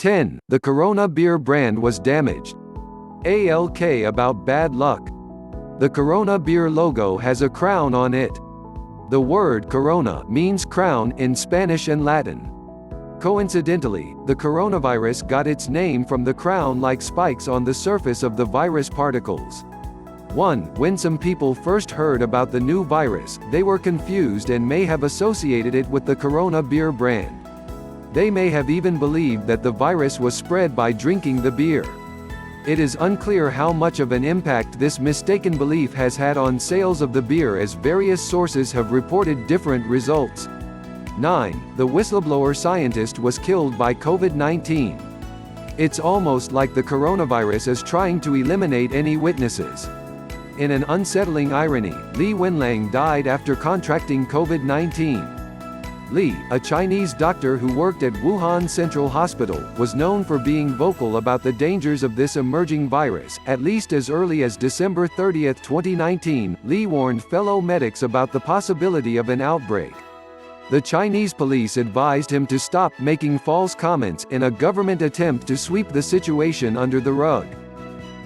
10. The Corona beer brand was damaged. ALK about bad luck. The Corona beer logo has a crown on it. The word corona means crown in Spanish and Latin. Coincidentally, the coronavirus got its name from the crown-like spikes on the surface of the virus particles. 1. When some people first heard about the new virus, they were confused and may have associated it with the Corona beer brand. They may have even believed that the virus was spread by drinking the beer. It is unclear how much of an impact this mistaken belief has had on sales of the beer, as various sources have reported different results. 9. The whistleblower scientist was killed by COVID-19. It's almost like the coronavirus is trying to eliminate any witnesses. In an unsettling irony, Li Wenliang died after contracting COVID-19. Li, a Chinese doctor who worked at Wuhan Central Hospital, was known for being vocal about the dangers of this emerging virus. At least as early as December 30, 2019, Li warned fellow medics about the possibility of an outbreak. The Chinese police advised him to stop making false comments in a government attempt to sweep the situation under the rug.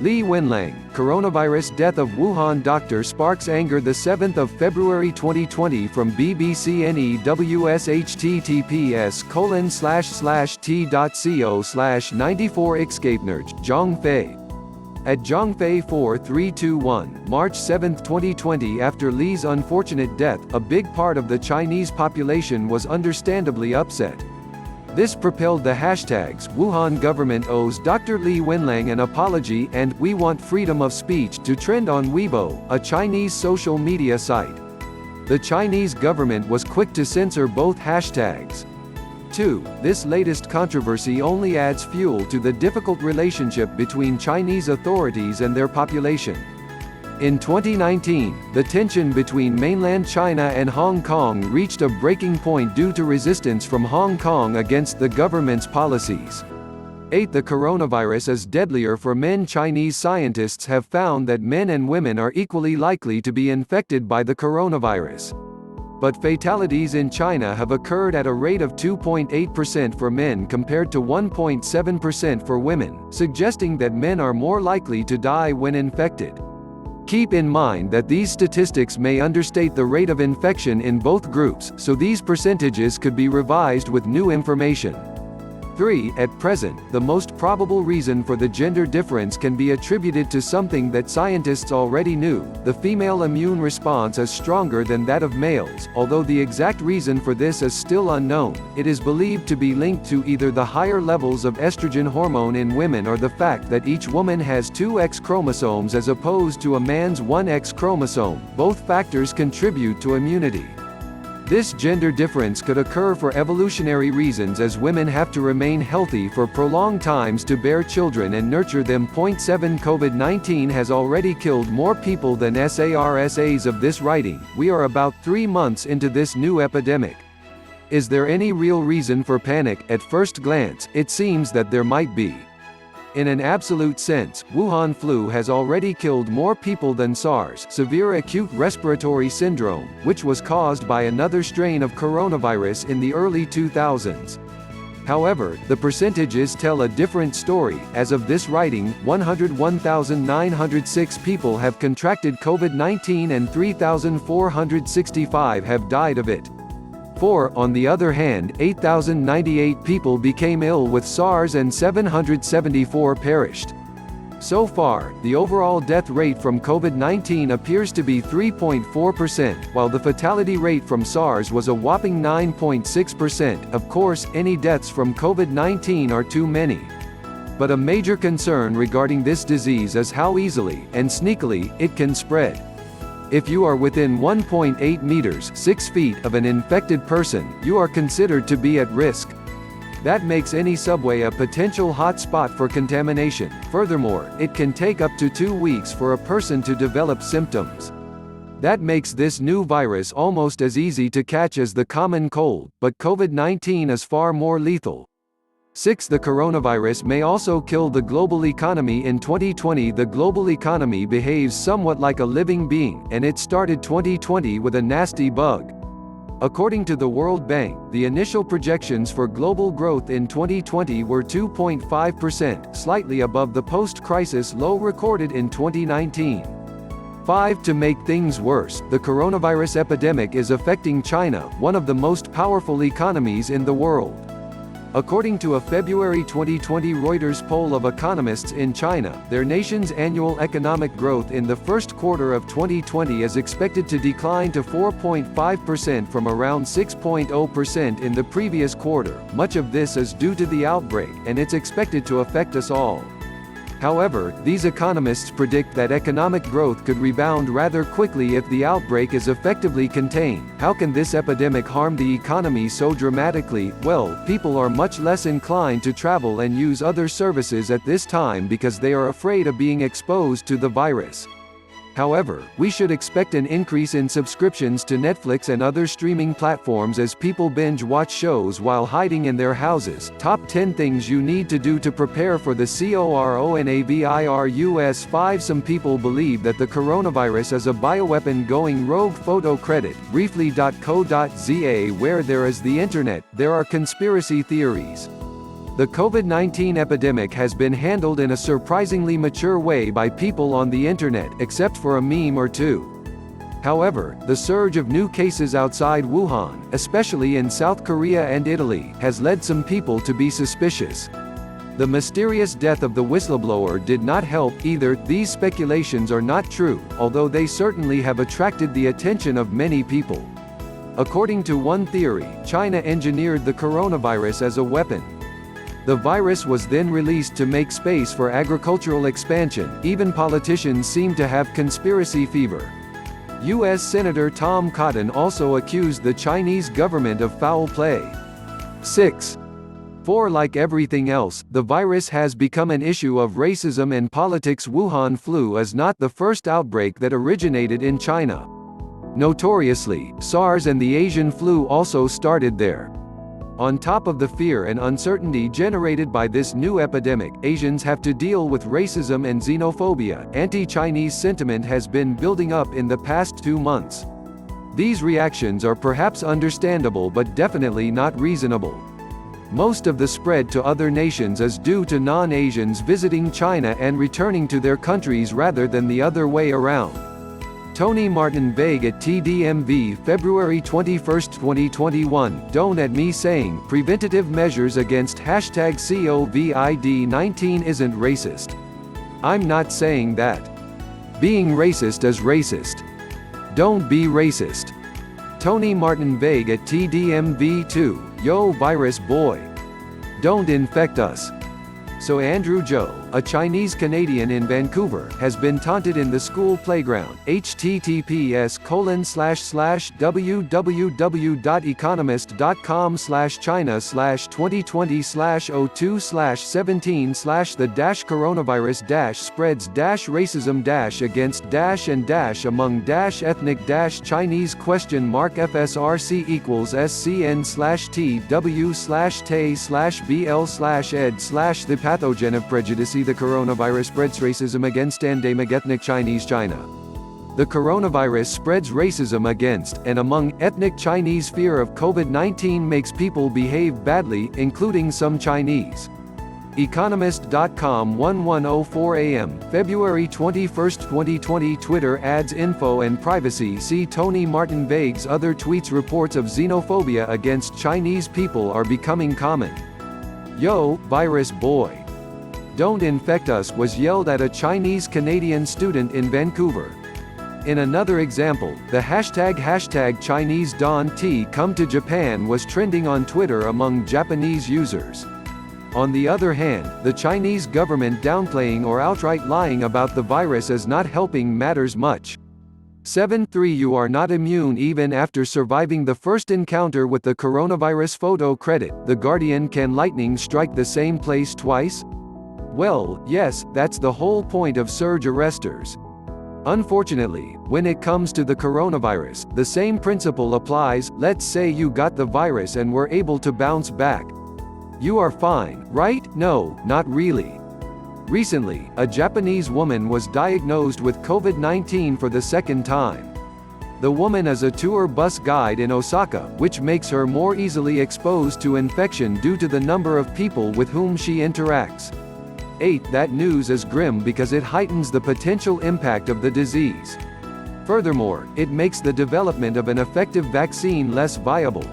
Li Wenliang, coronavirus death of Wuhan doctor sparks anger. The 7th of February 2020 from BBC News. https://t.co/94 Zhongfei. At Zhongfei 4321, March 7, 2020. After Li's unfortunate death, a big part of the Chinese population was understandably upset. This propelled the hashtags "Wuhan government owes Dr. Li Wenliang an apology" and "We want freedom of speech" to trend on Weibo, a Chinese social media site. The Chinese government was quick to censor both hashtags. 2. This latest controversy only adds fuel to the difficult relationship between Chinese authorities and their population. In 2019, the tension between mainland China and Hong Kong reached a breaking point due to resistance from Hong Kong against the government's policies. 8. The coronavirus is deadlier for men. Chinese scientists have found that men and women are equally likely to be infected by the coronavirus. But fatalities in China have occurred at a rate of 2.8% for men compared to 1.7% for women, suggesting that men are more likely to die when infected. Keep in mind that these statistics may understate the rate of infection in both groups, so these percentages could be revised with new information. 3. At present, the most probable reason for the gender difference can be attributed to something that scientists already knew: the female immune response is stronger than that of males. Although the exact reason for this is still unknown, it is believed to be linked to either the higher levels of estrogen hormone in women or the fact that each woman has 2 X chromosomes as opposed to a man's 1 X chromosome. Both factors contribute to immunity. This gender difference could occur for evolutionary reasons, as women have to remain healthy for prolonged times to bear children and nurture them. 7. COVID-19 has already killed more people than SARS of this writing. We are about 3 months into this new epidemic. Is there any real reason for panic? At first glance, it seems that there might be. In an absolute sense, Wuhan flu has already killed more people than SARS, severe acute respiratory syndrome, which was caused by another strain of coronavirus in the early 2000s. However, the percentages tell a different story. As of this writing, 101,906 people have contracted COVID-19 and 3,465 have died of it. 4. On the other hand, 8,098 people became ill with SARS and 774 perished. So far, the overall death rate from COVID-19 appears to be 3.4%, while the fatality rate from SARS was a whopping 9.6%. Of course, any deaths from COVID-19 are too many. But a major concern regarding this disease is how easily, and sneakily, it can spread. If you are within 1.8 meters (6 feet) of an infected person, you are considered to be at risk. That makes any subway a potential hot spot for contamination. Furthermore, it can take up to 2 weeks for a person to develop symptoms. That makes this new virus almost as easy to catch as the common cold, but COVID-19 is far more lethal. 6. The coronavirus may also kill the global economy. In 2020, the global economy behaves somewhat like a living being, and it started 2020 with a nasty bug. According to the World Bank, the initial projections for global growth in 2020 were 2.5%, slightly above the post-crisis low recorded in 2019. 5. To make things worse, the coronavirus epidemic is affecting China, one of the most powerful economies in the world. According to a February 2020 Reuters poll of economists in China, their nation's annual economic growth in the first quarter of 2020 is expected to decline to 4.5% from around 6.0% in the previous quarter. Much of this is due to the outbreak, and it's expected to affect us all. However, these economists predict that economic growth could rebound rather quickly if the outbreak is effectively contained. How can this epidemic harm the economy so dramatically? Well, people are much less inclined to travel and use other services at this time because they are afraid of being exposed to the virus. However, we should expect an increase in subscriptions to Netflix and other streaming platforms as people binge-watch shows while hiding in their houses. Top 10 things you need to do to prepare for the coronavirus 5. Some people believe that the coronavirus is a bioweapon going rogue. Photo credit, briefly.co.za. Where there is the internet, there are conspiracy theories. The COVID-19 epidemic has been handled in a surprisingly mature way by people on the internet, except for a meme or two. However, the surge of new cases outside Wuhan, especially in South Korea and Italy, has led some people to be suspicious. The mysterious death of the whistleblower did not help either. These speculations are not true, although they certainly have attracted the attention of many people. According to one theory, China engineered the coronavirus as a weapon. The virus was then released to make space for agricultural expansion. Even politicians seem to have conspiracy fever. U.S. Senator Tom Cotton also accused the Chinese government of foul play. 6. 4. Like everything else, the virus has become an issue of racism and politics. Wuhan flu is not the first outbreak that originated in China. Notoriously, SARS and the Asian flu also started there. On top of the fear and uncertainty generated by this new epidemic, Asians have to deal with racism and xenophobia. Anti-Chinese sentiment has been building up in the past 2 months. These reactions are perhaps understandable but definitely not reasonable. Most of the spread to other nations is due to non-Asians visiting China and returning to their countries rather than the other way around. Tony Martin Vague at TDMV, February 21, 2021. Don't at me saying preventative measures against #COVID-19 isn't racist. I'm not saying that. Being racist is racist. Don't be racist. Tony Martin Vague at TDMV2. Yo virus boy. Don't infect us. So Andrew Zhou, a Chinese Canadian in Vancouver, has been taunted in the school playground. https://www.economist.com/China/2020/02/17/the pathogen of prejudice. The coronavirus spreads racism against endemic ethnic Chinese China. The coronavirus spreads racism against, and among, ethnic Chinese. Fear of COVID-19 makes people behave badly, including some Chinese. Economist.com 1104 AM, February 21, 2020. Twitter ads info and privacy. See Tony Martin Vague's other tweets. Reports of xenophobia against Chinese people are becoming common. Yo, virus boy. Don't infect us was yelled at a Chinese-Canadian student in Vancouver. In another example, the hashtag Chinese Don T come to Japan was trending on Twitter among Japanese users. On the other hand, the Chinese government downplaying or outright lying about the virus is not helping matters much. 7.3 You are not immune even after surviving the first encounter with the coronavirus. Photo credit, The Guardian. Can lightning strike the same place twice? Well, yes, that's the whole point of surge arresters. Unfortunately, when it comes to the coronavirus, the same principle applies. Let's say you got the virus and were able to bounce back. You are fine, right? No, not really. Recently, a Japanese woman was diagnosed with COVID-19 for the second time. The woman is a tour bus guide in Osaka, which makes her more easily exposed to infection due to the number of people with whom she interacts. 8. That news is grim because it heightens the potential impact of the disease. Furthermore, it makes the development of an effective vaccine less viable.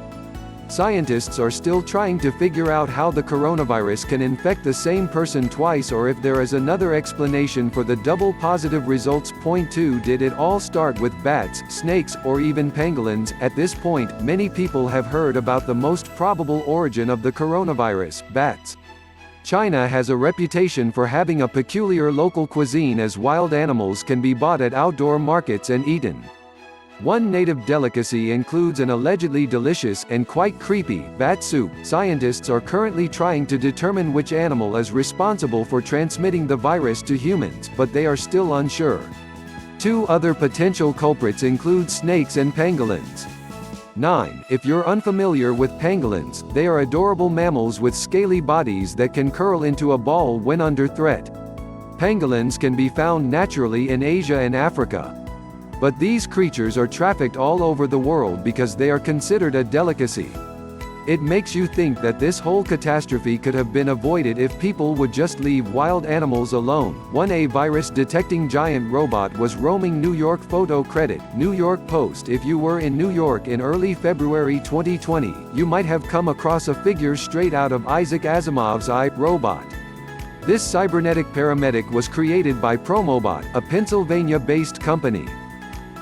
Scientists are still trying to figure out how the coronavirus can infect the same person twice or if there is another explanation for the double positive results. Point 2. Did it all start with bats, snakes, or even pangolins? At this point, many people have heard about the most probable origin of the coronavirus, bats. China has a reputation for having a peculiar local cuisine as wild animals can be bought at outdoor markets and eaten. One native delicacy includes an allegedly delicious, and quite creepy, bat soup. Scientists are currently trying to determine which animal is responsible for transmitting the virus to humans, but they are still unsure. 2 other potential culprits include snakes and pangolins. 9. If you're unfamiliar with pangolins, they are adorable mammals with scaly bodies that can curl into a ball when under threat. Pangolins can be found naturally in Asia and Africa. But these creatures are trafficked all over the world because they are considered a delicacy. It makes you think that this whole catastrophe could have been avoided if people would just leave wild animals alone. 1. Virus-detecting giant robot was roaming New York. Photo credit, New York Post. If you were in New York in early February 2020, you might have come across a figure straight out of Isaac Asimov's I, Robot. This cybernetic paramedic was created by Promobot, a Pennsylvania-based company.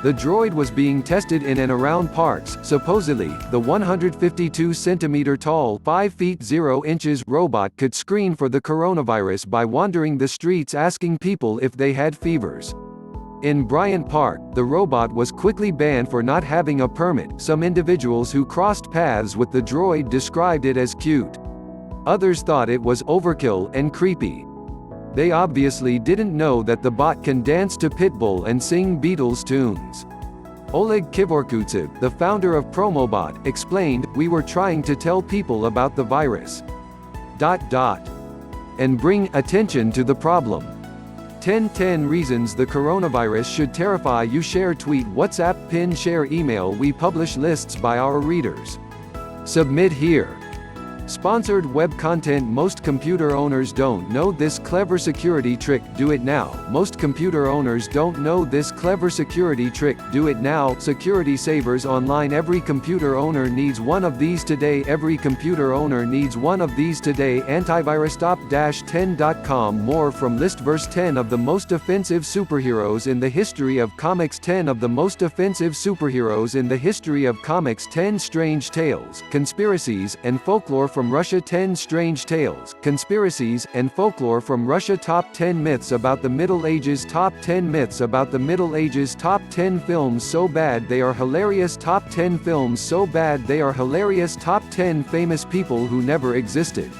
The droid was being tested in and around parks. Supposedly, the 152-centimeter-tall, 5 feet 0 inches robot could screen for the coronavirus by wandering the streets asking people if they had fevers. In Bryant Park, the robot was quickly banned for not having a permit. Some individuals who crossed paths with the droid described it as cute. Others thought it was overkill and creepy. They obviously didn't know that the bot can dance to Pitbull and sing Beatles tunes. Oleg Kivorkutsev, the founder of Promobot, explained, "We were trying to tell people about the virus. And bring attention to the problem." 10 reasons the coronavirus should terrify you. Share, tweet, WhatsApp, pin, share, email. We publish lists by our readers. Submit here. Sponsored web content. Most computer owners don't know this clever security trick. Do it now. Most computer owners don't know this clever security trick. Do it now. Security Savers Online. Every computer owner needs one of these today. Every computer owner needs one of these today. Antivirus-10.com. More from list. Verse 10 of the most offensive superheroes in the history of comics. 10 of the most offensive superheroes in the history of comics. 10 strange tales, conspiracies, and folklore from Russia. 10 strange tales, conspiracies, and folklore from Russia. Top 10 myths about the Middle Ages. Top 10 myths about the Middle Ages. Top 10 films so bad they are hilarious. Top 10 films so bad they are hilarious. Top 10 famous people who never existed.